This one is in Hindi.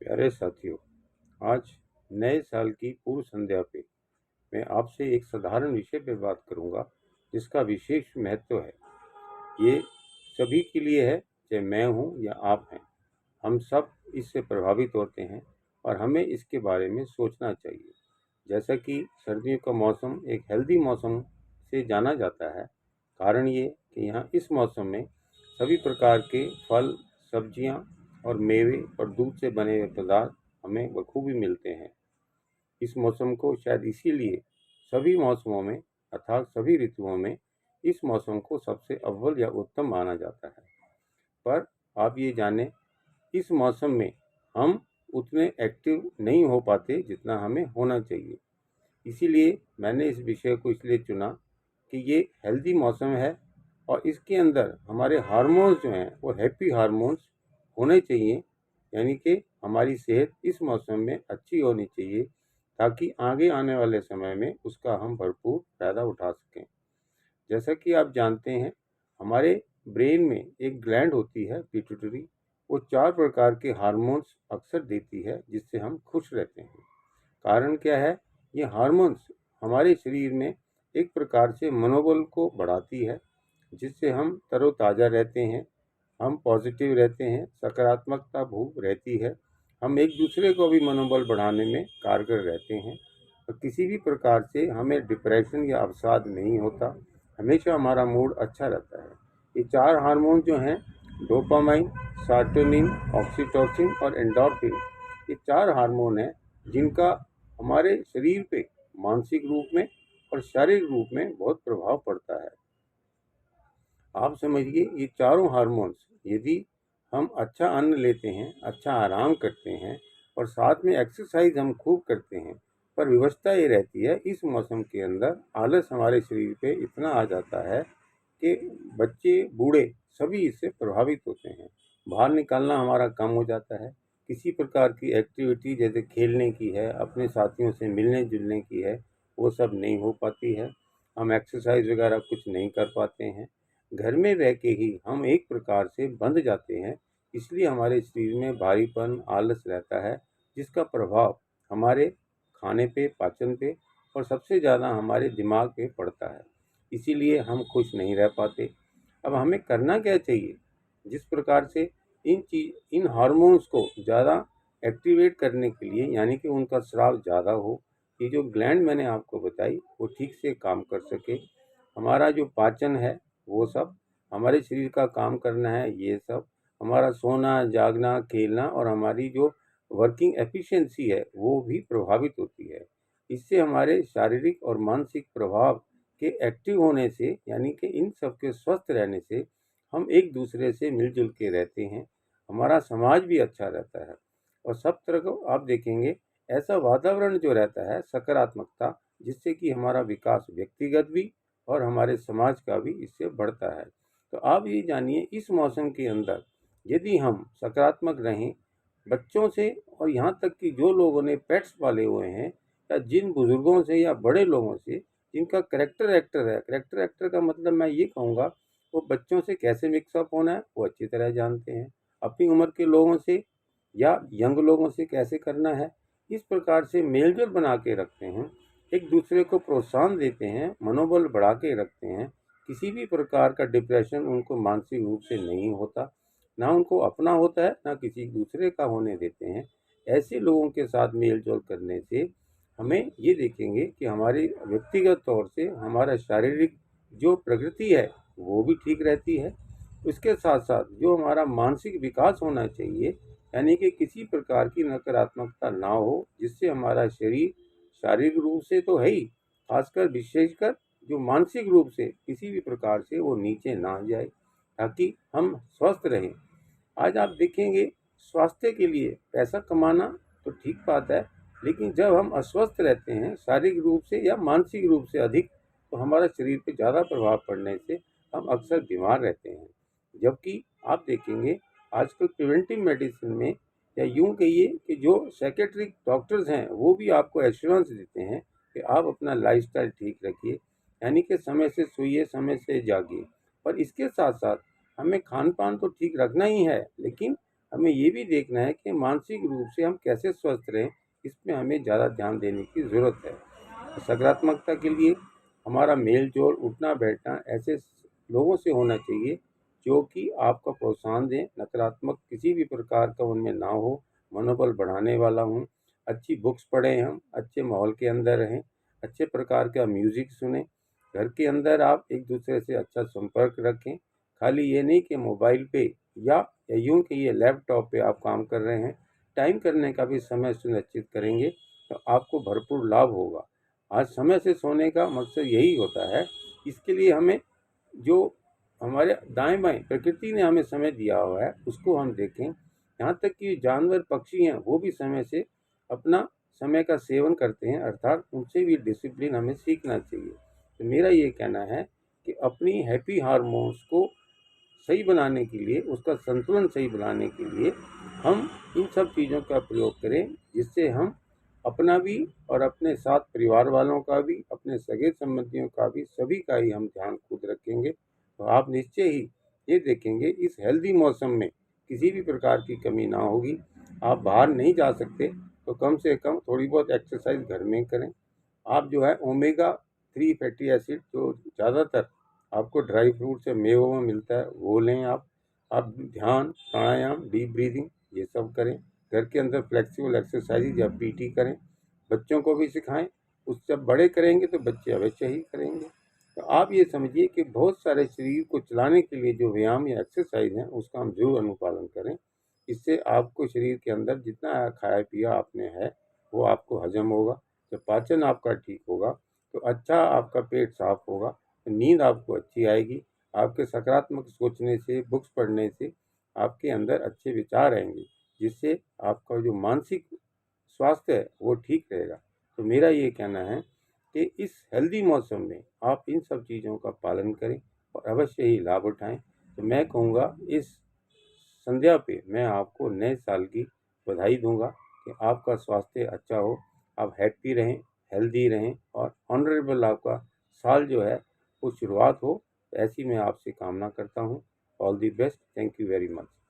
प्यारे साथियों, आज नए साल की पूर्व संध्या पे मैं आपसे एक साधारण विषय पे बात करूंगा जिसका विशेष महत्व है। ये सभी के लिए है, चाहे मैं हूँ या आप हैं। हम सब इससे प्रभावित होते हैं और हमें इसके बारे में सोचना चाहिए। जैसा कि सर्दियों का मौसम एक हेल्दी मौसम से जाना जाता है, कारण ये कि यहाँ इस मौसम में सभी प्रकार के फल, सब्जियाँ और मेवे और दूध से बने हुए पदार्थ हमें बखूबी मिलते हैं। इस मौसम को शायद इसीलिए सभी मौसमों में अर्थात सभी ऋतुओं में इस मौसम को सबसे अव्वल या उत्तम माना जाता है। पर आप ये जानें, इस मौसम में हम उतने एक्टिव नहीं हो पाते जितना हमें होना चाहिए। इसीलिए मैंने इस विषय को इसलिए चुना कि ये हेल्दी मौसम है और इसके अंदर हमारे हार्मोन्स जो हैं वो हैप्पी हार्मोन्स होने चाहिए, यानी कि हमारी सेहत इस मौसम में अच्छी होनी चाहिए ताकि आगे आने वाले समय में उसका हम भरपूर फ़ायदा उठा सकें। जैसा कि आप जानते हैं, हमारे ब्रेन में एक ग्लैंड होती है पिट्यूटरी। वो 4 प्रकार के हार्मोन्स अक्सर देती है जिससे हम खुश रहते हैं। कारण क्या है? ये हार्मोन्स हमारे शरीर में एक प्रकार से मनोबल को बढ़ाती है, जिससे हम तरोताज़ा रहते हैं, हम पॉजिटिव रहते हैं, सकारात्मकता खूब रहती है। हम एक दूसरे को भी मनोबल बढ़ाने में कारगर रहते हैं और किसी भी प्रकार से हमें डिप्रेशन या अवसाद नहीं होता। हमेशा हमारा मूड अच्छा रहता है। ये 4 हार्मोन जो हैं, डोपामाइन, सेरोटोनिन, ऑक्सीटोसिन और एंडोर्फिन, ये 4 हार्मोन हैं जिनका हमारे शरीर पे मानसिक रूप में और शारीरिक रूप में बहुत प्रभाव पड़ता है। आप समझिए, ये चारों हार्मोन्स यदि हम अच्छा अन्न लेते हैं, अच्छा आराम करते हैं और साथ में एक्सरसाइज हम खूब करते हैं, पर विवशता ये रहती है इस मौसम के अंदर आलस हमारे शरीर पे इतना आ जाता है कि बच्चे बूढ़े सभी इससे प्रभावित होते हैं। बाहर निकलना हमारा कम हो जाता है। किसी प्रकार की एक्टिविटी जैसे खेलने की है, अपने साथियों से मिलने जुलने की है, वो सब नहीं हो पाती है। हम एक्सरसाइज वगैरह कुछ नहीं कर पाते हैं। घर में रह के ही हम एक प्रकार से बंध जाते हैं, इसलिए हमारे शरीर में भारीपन, आलस रहता है, जिसका प्रभाव हमारे खाने पे, पाचन पे और सबसे ज़्यादा हमारे दिमाग पे पड़ता है। इसीलिए हम खुश नहीं रह पाते। अब हमें करना क्या चाहिए? जिस प्रकार से इन हार्मोन्स को ज़्यादा एक्टिवेट करने के लिए, यानी कि उनका स्राव ज़्यादा हो, ये जो ग्लैंड मैंने आपको बताई वो ठीक से काम कर सके, हमारा जो पाचन है वो सब, हमारे शरीर का काम करना है ये सब, हमारा सोना, जागना, खेलना और हमारी जो वर्किंग एफिशिएंसी है वो भी प्रभावित होती है। इससे हमारे शारीरिक और मानसिक प्रभाव के एक्टिव होने से, यानी कि इन सब के स्वस्थ रहने से हम एक दूसरे से मिलजुल के रहते हैं। हमारा समाज भी अच्छा रहता है और सब तरह को आप देखेंगे ऐसा वातावरण जो रहता है सकारात्मकता, जिससे कि हमारा विकास व्यक्तिगत भी और हमारे समाज का भी इससे बढ़ता है। तो आप ये जानिए, इस मौसम के अंदर यदि हम सकारात्मक रहें, बच्चों से और यहाँ तक कि जो लोगों ने पेट्स पाले हुए हैं या जिन बुजुर्गों से या बड़े लोगों से जिनका करेक्टर एक्टर है, करेक्टर एक्टर का मतलब मैं ये कहूँगा, वो बच्चों से कैसे मिक्सअप होना है वो अच्छी तरह जानते हैं। अपनी उम्र के लोगों से या यंग लोगों से कैसे करना है, इस प्रकार से मेलजोल बना के रखते हैं, एक दूसरे को प्रोत्साहन देते हैं, मनोबल बढ़ा के रखते हैं। किसी भी प्रकार का डिप्रेशन उनको मानसिक रूप से नहीं होता, ना उनको अपना होता है, ना किसी दूसरे का होने देते हैं। ऐसे लोगों के साथ मेल-जोल करने से हमें ये देखेंगे कि हमारी व्यक्तिगत तौर से हमारा शारीरिक जो प्रकृति है, वो भी ठीक रहती है। उसके साथ-साथ जो हमारा मानसिक विकास होना चाहिए, यानी कि किसी प्रकार की नकारात्मकता ना हो, जिससे हमारा शरीर शारीरिक रूप से तो है ही, खासकर विशेषकर जो मानसिक रूप से किसी भी प्रकार से वो नीचे ना जाए, ताकि हम स्वस्थ रहें। आज आप देखेंगे, स्वास्थ्य के लिए पैसा कमाना तो ठीक बात है, लेकिन जब हम अस्वस्थ रहते हैं शारीरिक रूप से या मानसिक रूप से अधिक, तो हमारा शरीर पे ज़्यादा प्रभाव पड़ने से हम अक्सर बीमार रहते हैं। जबकि आप देखेंगे, आजकल प्रिवेंटिव मेडिसिन में, या यूँ कहिए कि जो साइकियाट्रिक डॉक्टर्स हैं वो भी आपको एश्योरेंस देते हैं कि आप अपना लाइफ़स्टाइल ठीक रखिए, यानी कि समय से सोइए, समय से जागिए। और इसके साथ-साथ हमें खान-पान तो ठीक रखना ही है, लेकिन हमें ये भी देखना है कि मानसिक रूप से हम कैसे स्वस्थ रहें, इसमें हमें ज़्यादा ध्यान देने की ज़रूरत है। सकारात्मकता के लिए हमारा मेल-जोल, उठना-बैठना ऐसे लोगों से होना चाहिए जो कि आपको प्रोत्साहन दें, नकारात्मक किसी भी प्रकार का उनमें ना हो, मनोबल बढ़ाने वाला हों। अच्छी बुक्स पढ़ें हम, अच्छे माहौल के अंदर रहें, अच्छे प्रकार का म्यूज़िक सुनें। घर के अंदर आप एक-दूसरे से अच्छा संपर्क रखें। खाली ये नहीं कि मोबाइल पे या यूँ कि ये लैपटॉप पे आप काम कर रहे हैं, टाइम करने का भी समय सुनिश्चित करेंगे तो आपको भरपूर लाभ होगा। आज समय से सोने का मकसद यही होता है, इसके लिए हमें जो हमारे दाएँ-बाएँ प्रकृति ने हमें समय दिया हुआ है, उसको हम देखें। यहाँ तक कि जानवर, पक्षी हैं, वो भी समय से अपना समय का सेवन करते हैं, अर्थात उनसे भी डिसिप्लिन हमें सीखना चाहिए। तो मेरा ये कहना है कि अपनी हैप्पी हार्मोन्स को सही बनाने के लिए, उसका संतुलन सही बनाने के लिए हम इन सब चीज़ों का प्रयोग करें, जिससे हम अपना भी और अपने साथ परिवार वालों का भी, अपने सगे-संबंधियों का भी, सभी का ही हम ध्यान खुद रखेंगे। तो आप निश्चय ही ये देखेंगे इस हेल्दी मौसम में किसी भी प्रकार की कमी ना होगी। आप बाहर नहीं जा सकते तो कम से कम थोड़ी बहुत एक्सरसाइज़ घर में करें। आप जो है ओमेगा 3 फैटी एसिड जो ज़्यादातर आपको ड्राई फ्रूट से मेवों में मिलता है वो लें आप। आप ध्यान, प्राणायाम, डीप ब्रीदिंग ये सब करें। घर के अंदर फ्लेक्सिबल एक्सरसाइज या पीटी करें। बच्चों को भी सिखाएं। उससे बड़े करेंगे तो बच्चे अवश्य ही करेंगे। तो आप ये समझिए कि बहुत सारे शरीर को चलाने के लिए जो व्यायाम या एक्सरसाइज हैं उसका हम जरूर अनुपालन करें। इससे आपको शरीर के अंदर जितना खाया पिया आपने है वो आपको हजम होगा। जब पाचन आपका ठीक होगा तो अच्छा आपका पेट साफ होगा, तो नींद आपको अच्छी आएगी। आपके सकारात्मक सोचने से, बुक्स पढ़ने से आपके अंदर अच्छे विचार आएंगे, जिससे आपका जो मानसिक स्वास्थ्य है वो ठीक रहेगा। तो मेरा ये कहना है कि इस हेल्दी मौसम में आप इन सब चीज़ों का पालन करें और अवश्य ही लाभ उठाएं। तो मैं कहूँगा इस संध्या पे मैं आपको नए साल की बधाई दूंगा कि आपका स्वास्थ्य अच्छा हो, आप हैप्पी रहें, हेल्दी रहें और ऑनरेबल आपका साल जो है वो शुरुआत हो। ऐसी मैं आपसे कामना करता हूँ। All the best. Thank you very much.